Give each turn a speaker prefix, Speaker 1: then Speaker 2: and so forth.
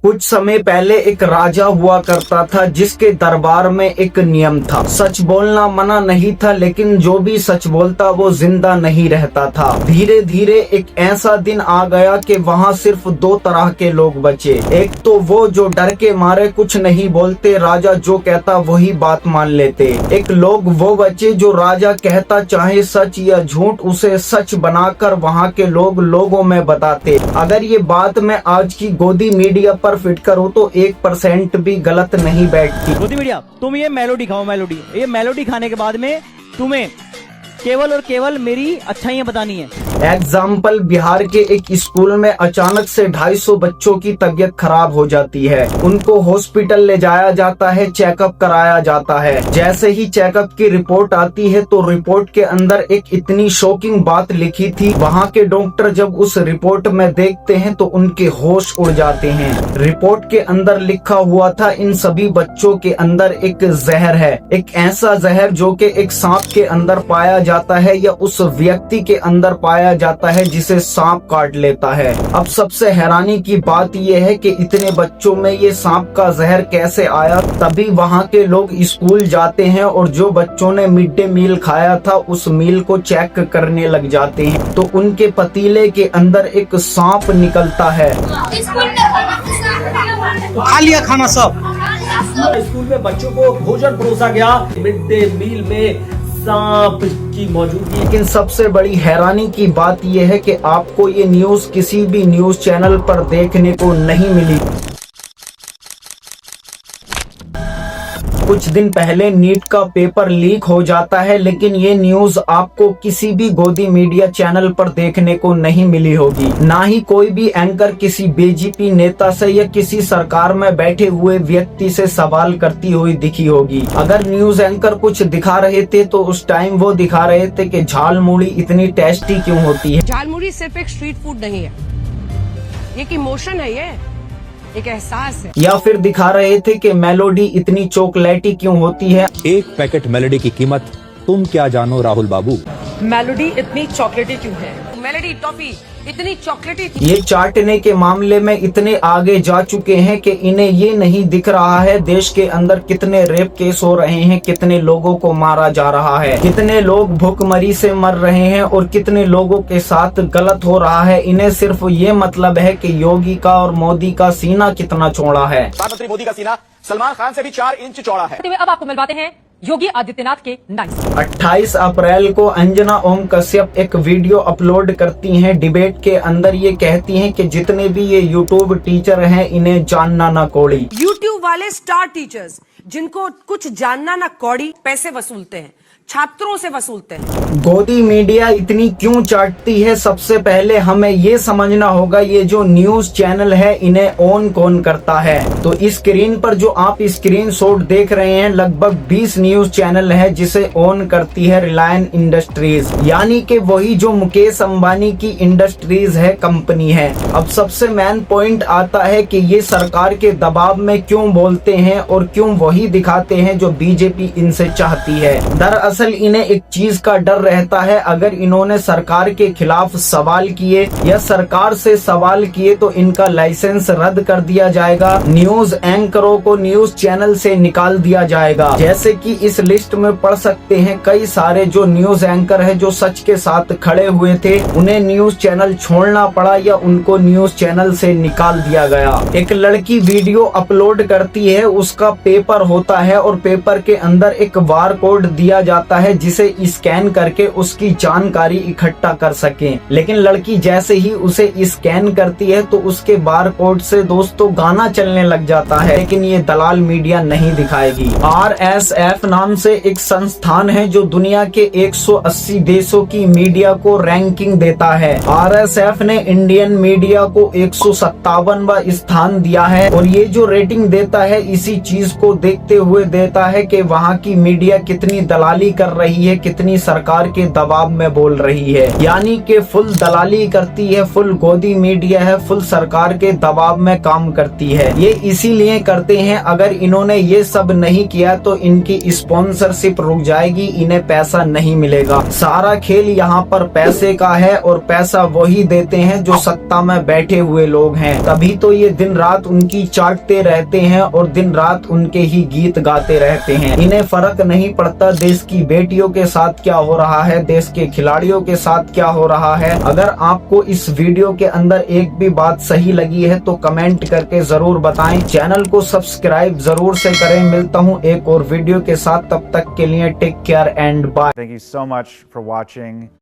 Speaker 1: कुछ समय पहले एक राजा हुआ करता था जिसके दरबार में एक नियम था। सच बोलना मना नहीं था, लेकिन जो भी सच बोलता वो जिंदा नहीं रहता था। धीरे धीरे एक ऐसा दिन आ गया कि वहाँ सिर्फ दो तरह के लोग बचे। एक तो वो जो डर के मारे कुछ नहीं बोलते, राजा जो कहता वही बात मान लेते। एक लोग वो बचे जो राजा कहता चाहे सच या झूठ उसे सच बनाकर वहाँ के लोग लोगों में बताते। अगर ये बात मैं आज की गोदी मीडिया पर फिट करूं तो 1% भी गलत नहीं बैठती।
Speaker 2: गोदी मीडिया, तुम ये मेलोडी खाओ। ये मेलोडी खाने के बाद में तुम्हें केवल और केवल मेरी अच्छाइयाँ बतानी है।
Speaker 1: एग्जाम्पल, बिहार के एक स्कूल में अचानक से 250 बच्चों की तबीयत खराब हो जाती है। उनको हॉस्पिटल ले जाया जाता है, चेकअप कराया जाता है। जैसे ही चेकअप की रिपोर्ट आती है तो रिपोर्ट के अंदर एक इतनी शॉकिंग बात लिखी थी। वहाँ के डॉक्टर जब उस रिपोर्ट में देखते हैं तो उनके होश उड़ जाते हैं। रिपोर्ट के अंदर लिखा हुआ था इन सभी बच्चों के अंदर एक जहर है, एक ऐसा जहर जो कि एक सांप के अंदर पाया जाता है या उस व्यक्ति के अंदर पाया जाता है जिसे सांप काट लेता है। अब सबसे हैरानी की बात यह है कि इतने बच्चों में ये सांप का जहर कैसे आया। तभी वहाँ के लोग स्कूल जाते हैं और जो बच्चों ने मिड डे मील खाया था उस मील को चेक करने लग जाते हैं तो उनके पतीले के अंदर एक सांप निकलता है।
Speaker 3: खा लिया खाना सब।
Speaker 4: स्कूल में बच्चों को भोजन परोसा गया, मिड डे मील में सांप की मौजूदगी।
Speaker 1: लेकिन सबसे बड़ी हैरानी की बात यह है कि आपको ये न्यूज किसी भी न्यूज चैनल पर देखने को नहीं मिली। कुछ दिन पहले नीट का पेपर लीक हो जाता है, लेकिन ये न्यूज आपको किसी भी गोदी मीडिया चैनल पर देखने को नहीं मिली होगी। ना ही कोई भी एंकर किसी बीजेपी नेता से या किसी सरकार में बैठे हुए व्यक्ति से सवाल करती हुई दिखी होगी। अगर न्यूज एंकर कुछ दिखा रहे थे तो उस टाइम वो दिखा रहे थे कि झालमुड़ी इतनी टेस्टी क्यों होती है।
Speaker 5: झालमुड़ी सिर्फ एक स्ट्रीट फूड नहीं है, ये एक इमोशन है, ये एक एहसास है।
Speaker 1: या फिर दिखा रहे थे कि मेलोडी इतनी चॉकलेटी क्यों होती है।
Speaker 6: एक पैकेट मेलोडी की कीमत तुम क्या जानो राहुल बाबू।
Speaker 5: मेलोडी इतनी चॉकलेटी क्यों है? मेलोडी टॉफी इतनी चॉकलेटी थी।
Speaker 1: ये चाटने के मामले में इतने आगे जा चुके हैं कि इन्हें ये नहीं दिख रहा है देश के अंदर कितने रेप केस हो रहे हैं, कितने लोगों को मारा जा रहा है, कितने लोग भूखमरी से मर रहे हैं और कितने लोगों के साथ गलत हो रहा है। इन्हें सिर्फ ये मतलब है कि योगी का और मोदी का सीना कितना चौड़ा है।
Speaker 7: प्रधानमंत्री मोदी का सीना सलमान खान से भी 4 इंच चौड़ा है।
Speaker 5: अब आपको मिलवाते हैं योगी आदित्यनाथ के नाइस।
Speaker 1: 28 अप्रैल को अंजना ओम कश्यप एक वीडियो अपलोड करती हैं। डिबेट के अंदर ये कहती हैं कि जितने भी ये यूट्यूब टीचर हैं इन्हें जानना ना कौड़ी।
Speaker 5: यूट्यूब वाले स्टार टीचर्स जिनको कुछ जानना ना कौड़ी पैसे वसूलते हैं, छात्रों से वसूलते हैं।
Speaker 1: गोदी मीडिया इतनी क्यों चाटती है? सबसे पहले हमें ये समझना होगा ये जो न्यूज चैनल है इन्हें ऑन कौन करता है। तो इस स्क्रीन पर जो आप स्क्रीनशॉट देख रहे हैं लगभग 20 न्यूज चैनल है जिसे ऑन करती है रिलायंस इंडस्ट्रीज, यानी कि वही जो मुकेश अंबानी की इंडस्ट्रीज है, कंपनी है। अब सबसे मेन पॉइंट आता है कि ये सरकार के दबाव में क्यों बोलते हैं और क्यों वही दिखाते हैं जो बीजेपी इनसे चाहती है। दरअसल इन्हें एक चीज का डर रहता है, अगर इन्होंने सरकार के खिलाफ सवाल किए या सरकार से सवाल किए तो इनका लाइसेंस रद्द कर दिया जाएगा, न्यूज एंकरों को न्यूज चैनल से निकाल दिया जाएगा। जैसे कि इस लिस्ट में पढ़ सकते हैं कई सारे जो न्यूज एंकर है जो सच के साथ खड़े हुए थे, उन्हें न्यूज चैनल छोड़ना पड़ा या उनको न्यूज चैनल से निकाल दिया गया। एक लड़की वीडियो अपलोड करती है, उसका पेपर होता है और पेपर के अंदर एक बार कोड दिया जाता है जिसे स्कैन करके उसकी जानकारी इकट्ठा कर सके। लेकिन लड़की जैसे ही उसे स्कैन करती है तो उसके बार कोड से दोस्तों गाना चलने लग जाता है, लेकिन ये दलाल मीडिया नहीं दिखाएगी। RSF नाम से एक संस्थान है जो दुनिया के 180 देशों की मीडिया को रैंकिंग देता है। RSF ने इंडियन मीडिया को 157वां स्थान दिया है और ये जो रेटिंग देता है इसी चीज को देखते हुए देता है कि वहाँ की मीडिया कितनी दलाली कर रही है, कितनी सरकार के दबाव में बोल रही है। यानी कि फुल दलाली करती है, फुल गोदी मीडिया है, फुल सरकार के दबाव में काम करती है। ये इसीलिए करते हैं, अगर इन्होंने ये सब नहीं किया तो इनकी स्पॉन्सरशिप रुक जाएगी, इन्हें पैसा नहीं मिलेगा। सारा खेल यहाँ पर पैसे का है और पैसा वही देते हैं जो सत्ता में बैठे हुए लोग हैं। तभी तो ये दिन रात उनकी चाटते रहते हैं और दिन रात उनके ही गीत गाते रहते हैं। इन्हें फर्क नहीं पड़ता देश की बेटियों के साथ क्या हो रहा है, देश के खिलाड़ियों के साथ क्या हो रहा है। अगर आपको इस वीडियो के अंदर एक भी बात सही लगी है तो कमेंट करके जरूर बताएं। चैनल को सब्सक्राइब जरूर से करें। मिलता हूं एक और वीडियो के साथ, तब तक के लिए take care and bye.
Speaker 8: Thank you so much for watching.